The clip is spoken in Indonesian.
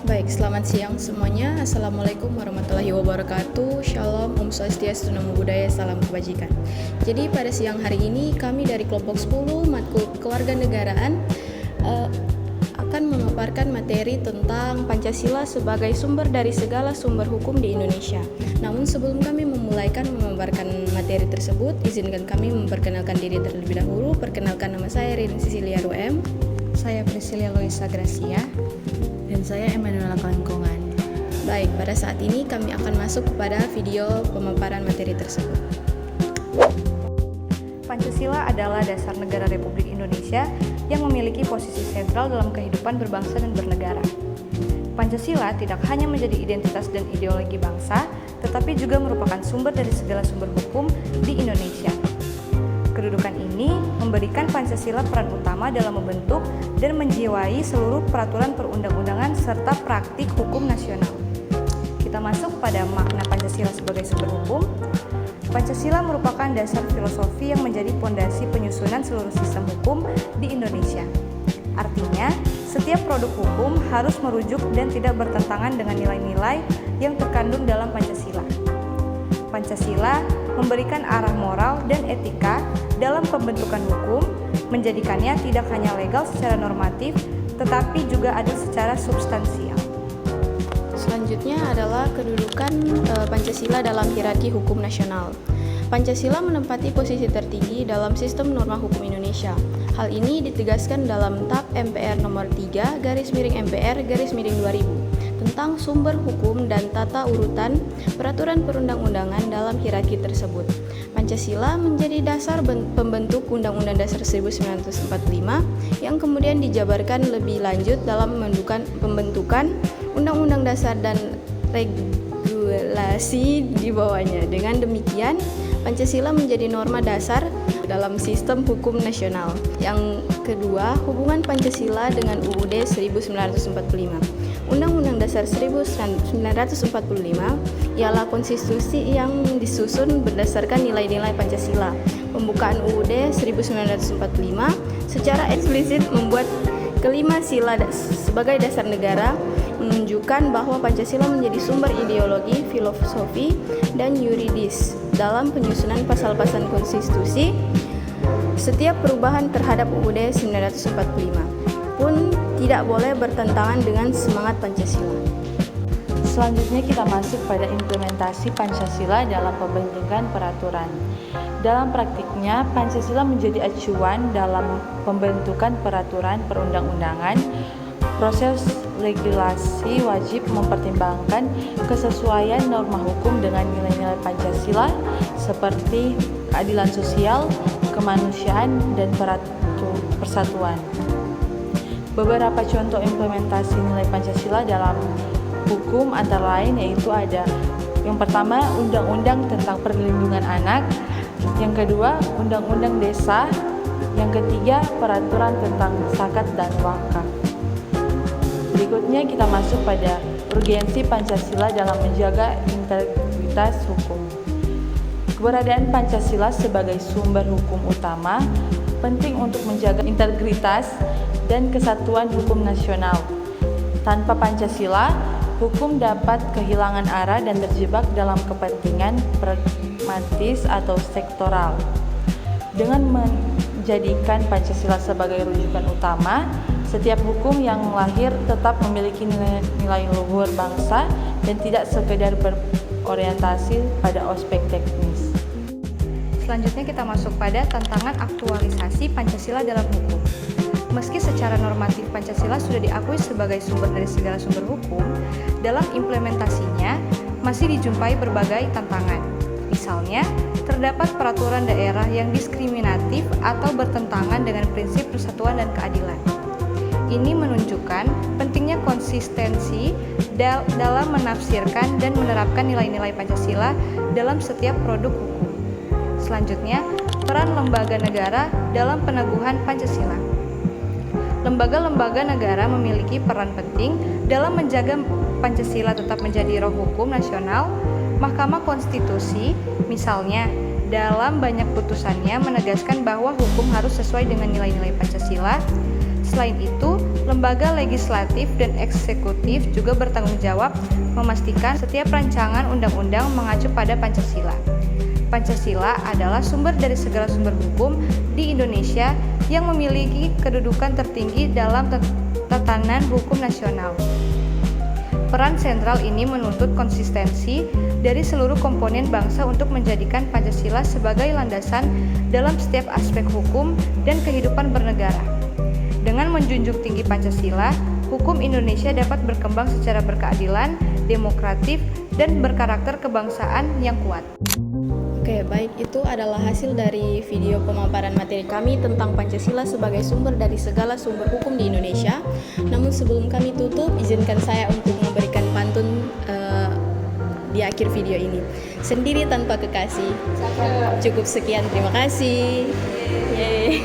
Baik, selamat siang semuanya. Assalamualaikum warahmatullahi wabarakatuh. Shalom, Om Swastiastu, Namo Buddhaya, salam kebajikan. Jadi pada siang hari ini kami dari kelompok 10 matkul kewarganegaraan akan memaparkan materi tentang Pancasila sebagai sumber dari segala sumber hukum di Indonesia. Namun sebelum kami memaparkan materi tersebut, izinkan kami memperkenalkan diri terlebih dahulu. Perkenalkan, nama saya Rin Sicilia Ruem. Saya Priscilia Loisa Gracia. Dan saya Emanuela Kelengkungan. Baik, pada saat ini kami akan masuk kepada video pemaparan materi tersebut. Pancasila adalah dasar negara Republik Indonesia yang memiliki posisi sentral dalam kehidupan berbangsa dan bernegara. Pancasila tidak hanya menjadi identitas dan ideologi bangsa, tetapi juga merupakan sumber dari segala sumber hukum di Indonesia. Kedudukan ini memberikan Pancasila peran utama dalam membentuk dan menjiwai seluruh peraturan perundang-undangan serta praktik hukum nasional. Kita masuk pada makna Pancasila sebagai sumber hukum. Pancasila merupakan dasar filosofi yang menjadi pondasi penyusunan seluruh sistem hukum di Indonesia. Artinya, setiap produk hukum harus merujuk dan tidak bertentangan dengan nilai-nilai yang terkandung dalam Pancasila. Pancasila memberikan arah moral dan etika dalam pembentukan hukum, menjadikannya tidak hanya legal secara normatif, tetapi juga adil secara substansial. Selanjutnya adalah kedudukan Pancasila dalam hierarki hukum nasional. Pancasila menempati posisi tertinggi dalam sistem norma hukum Indonesia. Hal ini ditegaskan dalam TAP MPR nomor 3 /MPR/2000 tentang sumber hukum dan tata urutan peraturan perundang-undangan dalam hierarki tersebut. Pancasila menjadi dasar pembentuk Undang-Undang Dasar 1945 yang kemudian dijabarkan lebih lanjut dalam pembentukan Undang-Undang Dasar dan regulasi di bawahnya. Dengan demikian, Pancasila menjadi norma dasar dalam sistem hukum nasional. Yang kedua, hubungan Pancasila dengan UUD 1945. Undang-Undang Dasar 1945 ialah konstitusi yang disusun berdasarkan nilai-nilai Pancasila. Pembukaan UUD 1945 secara eksplisit membuat kelima sila sebagai dasar negara, menunjukkan bahwa Pancasila menjadi sumber ideologi, filosofi, dan yuridis dalam penyusunan pasal-pasal konstitusi. Setiap perubahan terhadap UUD 1945 pun tidak boleh bertentangan dengan semangat Pancasila. Selanjutnya kita masuk pada implementasi Pancasila dalam pembentukan peraturan. Dalam praktiknya, Pancasila menjadi acuan dalam pembentukan peraturan perundang-undangan. Proses regulasi wajib mempertimbangkan kesesuaian norma hukum dengan nilai-nilai Pancasila seperti keadilan sosial, kemanusiaan, dan persatuan. Beberapa contoh implementasi nilai Pancasila dalam hukum antara lain yaitu ada yang pertama, Undang-Undang tentang Perlindungan Anak, yang kedua, Undang-Undang Desa, yang ketiga, Peraturan tentang Zakat dan Wakaf. Berikutnya kita masuk pada urgensi Pancasila dalam menjaga integritas hukum. Keberadaan Pancasila sebagai sumber hukum utama penting untuk menjaga integritas dan kesatuan hukum nasional. Tanpa Pancasila, hukum dapat kehilangan arah dan terjebak dalam kepentingan pragmatis atau sektoral. Dengan menjadikan Pancasila sebagai rujukan utama, setiap hukum yang lahir tetap memiliki nilai luhur bangsa dan tidak sekedar berorientasi pada aspek teknis. Selanjutnya kita masuk pada tantangan aktualisasi Pancasila dalam hukum. Meski secara normatif Pancasila sudah diakui sebagai sumber dari segala sumber hukum, dalam implementasinya masih dijumpai berbagai tantangan. Misalnya, terdapat peraturan daerah yang diskriminatif atau bertentangan dengan prinsip persatuan dan keadilan. Ini menunjukkan pentingnya konsistensi dalam menafsirkan dan menerapkan nilai-nilai Pancasila dalam setiap produk hukum. Selanjutnya, peran lembaga negara dalam peneguhan Pancasila. Lembaga-lembaga negara memiliki peran penting dalam menjaga Pancasila tetap menjadi roh hukum nasional. Mahkamah Konstitusi, misalnya, dalam banyak putusannya menegaskan bahwa hukum harus sesuai dengan nilai-nilai Pancasila. Selain itu, lembaga legislatif dan eksekutif juga bertanggung jawab memastikan setiap rancangan undang-undang mengacu pada Pancasila. Pancasila adalah sumber dari segala sumber hukum di Indonesia yang memiliki kedudukan tertinggi dalam tatanan hukum nasional. Peran sentral ini menuntut konsistensi dari seluruh komponen bangsa untuk menjadikan Pancasila sebagai landasan dalam setiap aspek hukum dan kehidupan bernegara. Dengan menjunjung tinggi Pancasila, hukum Indonesia dapat berkembang secara berkeadilan, demokratif, dan berkarakter kebangsaan yang kuat. Oke, baik, itu adalah hasil dari video pemaparan materi kami tentang Pancasila sebagai sumber dari segala sumber hukum di Indonesia. Namun sebelum kami tutup, izinkan saya untuk memberikan pantun di akhir video ini. Sendiri tanpa kekasih. Cukup sekian, terima kasih. Yeay.